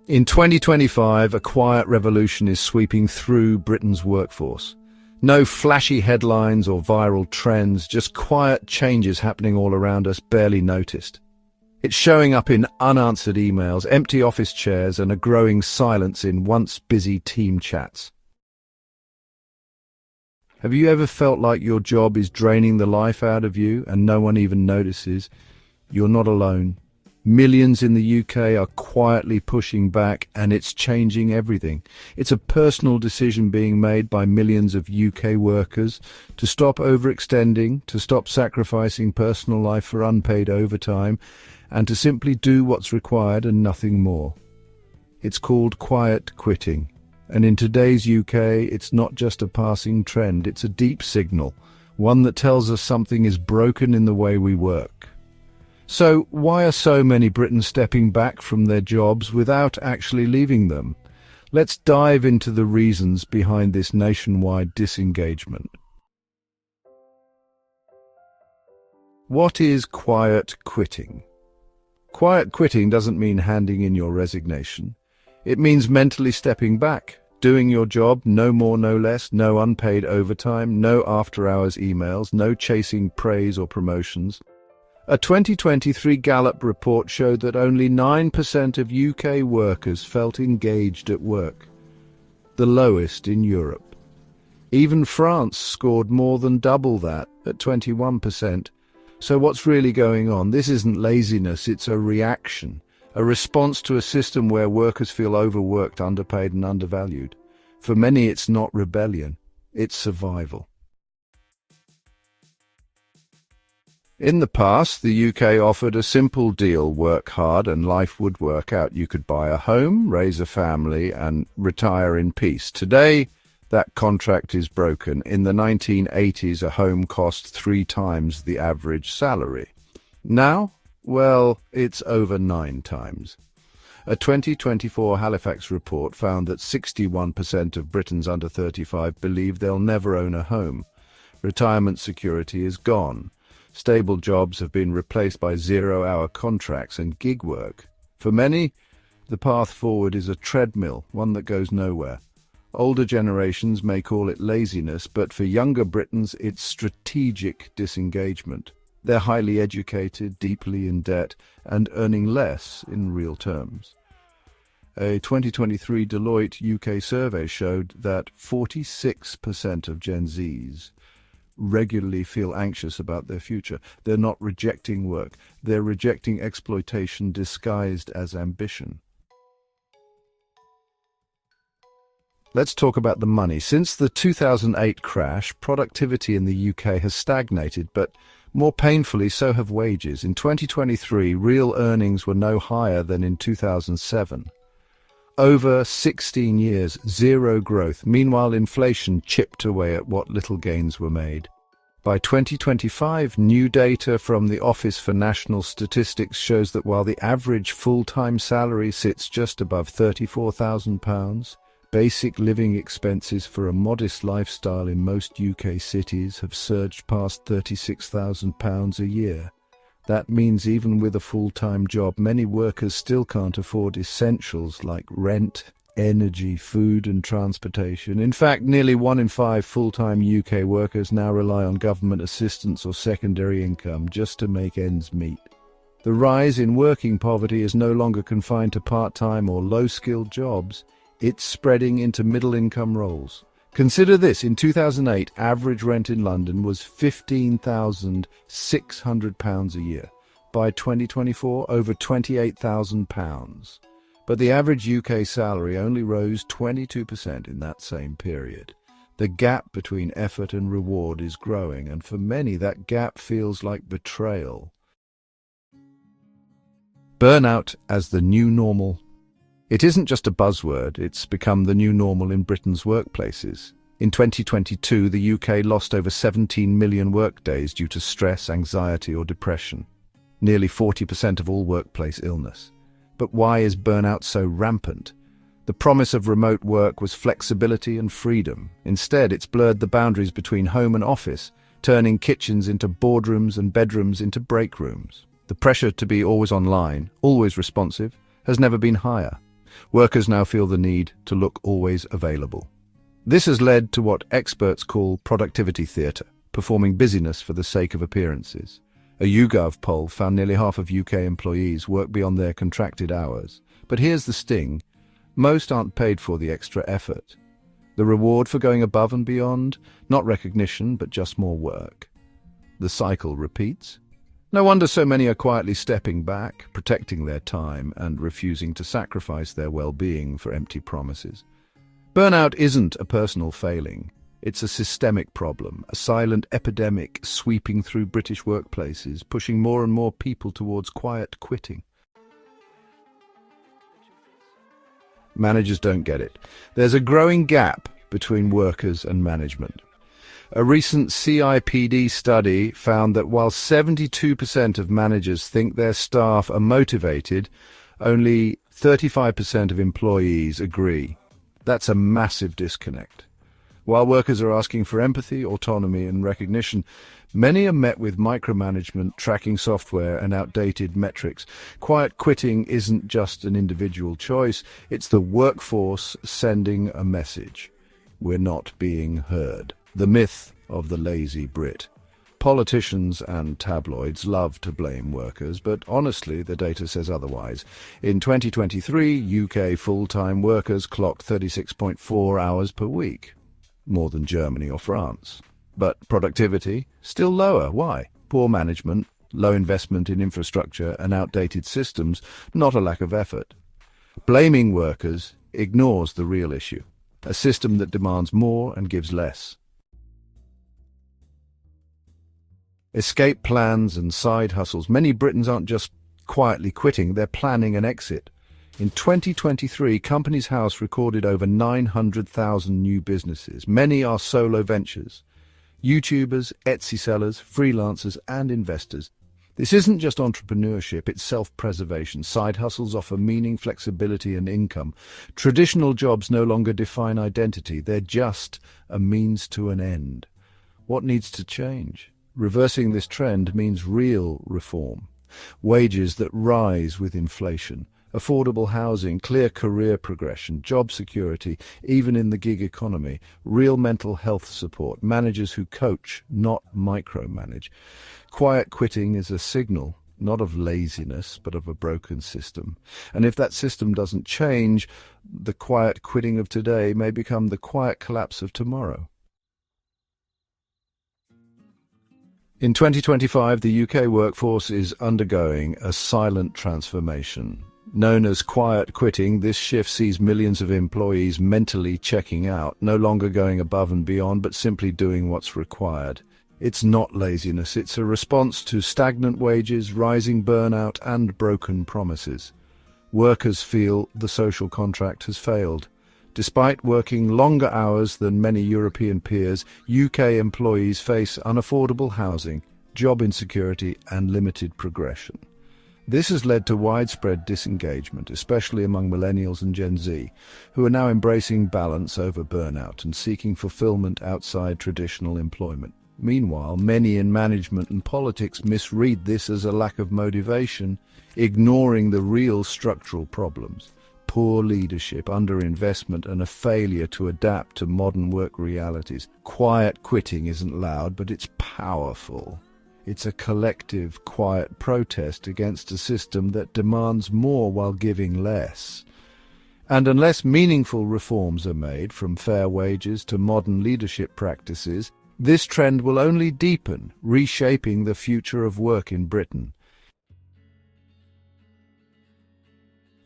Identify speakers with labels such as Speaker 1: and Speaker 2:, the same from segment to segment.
Speaker 1: In 2025, a quiet revolution is sweeping through Britain's workforce. No flashy headlines or viral trends, just quiet changes happening all around us, barely noticed. It's showing up in unanswered emails, empty office chairs, and a growing silence in once busy team chats. Have you ever felt like your job is draining the life out of you and no one even notices? You're not alone. Millions in the UK are quietly pushing back, and it's changing everything. It's a personal decision being made by millions of UK workers to stop overextending, to stop sacrificing personal life for unpaid overtime, and to simply do what's required and nothing more. It's called quiet quitting. And in today's UK, it's not just a passing trend, it's a deep signal, one that tells us something is broken in the way we work. So, why are so many Britons stepping back from their jobs without actually leaving them? Let's dive into the reasons behind this nationwide disengagement. What is quiet quitting? Quiet quitting doesn't mean handing in your resignation. It means mentally stepping back, doing your job, no more, no less, no unpaid overtime, no after-hours emails, no chasing praise or promotions. A 2023 Gallup report showed that only 9% of UK workers felt engaged at work, the lowest in Europe. Even France scored more than double that, at 21%. So what's really going on? This isn't laziness, it's a reaction. A response to a system where workers feel overworked, underpaid and undervalued. For many, it's not rebellion, it's survival. In the past, the UK offered a simple deal: work hard and life would work out. You could buy a home, raise a family and retire in peace. Today, that contract is broken. In the 1980s, a home cost 3 times the average salary. Now, well, it's over 9 times. A 2024 Halifax report found that 61% of Britons under 35 believe they'll never own a home. Retirement security is gone. Stable jobs have been replaced by 0-hour contracts and gig work. For many, the path forward is a treadmill, one that goes nowhere. Older generations may call it laziness, but for younger Britons, it's strategic disengagement. They're highly educated, deeply in debt, and earning less in real terms. A 2023 Deloitte UK survey showed that 46% of Gen Zs regularly feel anxious about their future. They're not rejecting work, they're rejecting exploitation disguised as ambition. Let's talk about the money. Since the 2008 crash, productivity in the UK has stagnated, but more painfully, so have wages. In 2023, real earnings were no higher than in 2007. Over 16 years, zero growth. Meanwhile, inflation chipped away at what little gains were made. By 2025, new data from the Office for National Statistics shows that while the average full-time salary sits just above £34,000, basic living expenses for a modest lifestyle in most UK cities have surged past £36,000 a year. That means even with a full-time job, many workers still can't afford essentials like rent, energy, food and transportation. In fact, nearly 1 in 5 full-time UK workers now rely on government assistance or secondary income just to make ends meet. The rise in working poverty is no longer confined to part-time or low-skilled jobs. It's spreading into middle-income roles. Consider this: in 2008, average rent in London was £15,600 a year. By 2024, over £28,000. But the average UK salary only rose 22% in that same period. The gap between effort and reward is growing, and for many that gap feels like betrayal. Burnout as the new normal. It isn't just a buzzword, it's become the new normal in Britain's workplaces. In 2022, the UK lost over 17 million workdays due to stress, anxiety or depression. Nearly 40% of all workplace illness. But why is burnout so rampant? The promise of remote work was flexibility and freedom. Instead, it's blurred the boundaries between home and office, turning kitchens into boardrooms and bedrooms into break rooms. The pressure to be always online, always responsive, has never been higher. Workers now feel the need to look always available. This has led to what experts call productivity theatre, performing busyness for the sake of appearances. A YouGov poll found nearly half of UK employees work beyond their contracted hours. But here's the sting. Most aren't paid for the extra effort. The reward for going above and beyond? Not recognition, but just more work. The cycle repeats. No wonder so many are quietly stepping back, protecting their time, and refusing to sacrifice their well-being for empty promises. Burnout isn't a personal failing. It's a systemic problem, a silent epidemic sweeping through British workplaces, pushing more and more people towards quiet quitting. Managers don't get it. There's a growing gap between workers and management. A recent CIPD study found that while 72% of managers think their staff are motivated, only 35% of employees agree. That's a massive disconnect. While workers are asking for empathy, autonomy, and recognition, many are met with micromanagement, tracking software, and outdated metrics. Quiet quitting isn't just an individual choice, it's the workforce sending a message. We're not being heard. The myth of the lazy Brit. Politicians and tabloids love to blame workers, but honestly, the data says otherwise. In 2023, UK full-time workers clocked 36.4 hours per week. More than Germany or France. But productivity, still lower. Why? Poor management, low investment in infrastructure and outdated systems, not a lack of effort. Blaming workers ignores the real issue, a system that demands more and gives less. Escape plans and side hustles. Many Britons aren't just quietly quitting, they're planning an exit. In 2023, Companies House recorded over 900,000 new businesses. Many are solo ventures. YouTubers, Etsy sellers, freelancers, and investors. This isn't just entrepreneurship, it's self-preservation. Side hustles offer meaning, flexibility, and income. Traditional jobs no longer define identity, they're just a means to an end. What needs to change? Reversing this trend means real reform. Wages that rise with inflation. Affordable housing, clear career progression, job security, even in the gig economy, real mental health support, managers who coach, not micromanage. Quiet quitting is a signal, not of laziness, but of a broken system. And if that system doesn't change, the quiet quitting of today may become the quiet collapse of tomorrow. In 2025, the UK workforce is undergoing a silent transformation. Known as quiet quitting, this shift sees millions of employees mentally checking out, no longer going above and beyond, but simply doing what's required. It's not laziness, it's a response to stagnant wages, rising burnout, and broken promises. Workers feel the social contract has failed. Despite working longer hours than many European peers, UK employees face unaffordable housing, job insecurity, and limited progression. This has led to widespread disengagement, especially among millennials and Gen Z, who are now embracing balance over burnout and seeking fulfillment outside traditional employment. Meanwhile, many in management and politics misread this as a lack of motivation, ignoring the real structural problems. Poor leadership, underinvestment, and a failure to adapt to modern work realities. Quiet quitting isn't loud, but it's powerful. It's a collective, quiet protest against a system that demands more while giving less. And unless meaningful reforms are made, from fair wages to modern leadership practices, this trend will only deepen, reshaping the future of work in Britain.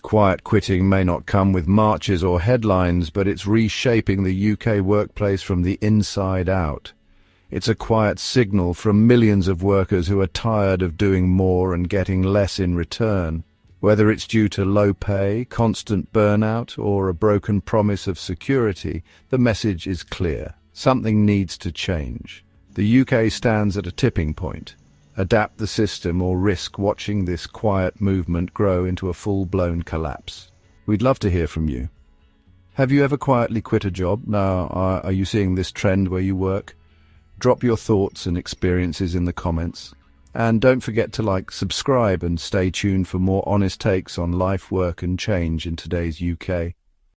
Speaker 1: Quiet quitting may not come with marches or headlines, but it's reshaping the UK workplace from the inside out. It's a quiet signal from millions of workers who are tired of doing more and getting less in return. Whether it's due to low pay, constant burnout, or a broken promise of security, the message is clear. Something needs to change. The UK stands at a tipping point. Adapt the system or risk watching this quiet movement grow into a full-blown collapse. We'd love to hear from you. Have you ever quietly quit a job? Now, are you seeing this trend where you work? Drop your thoughts and experiences in the comments. And don't forget to subscribe and stay tuned for more honest takes on life, work and change in today's UK.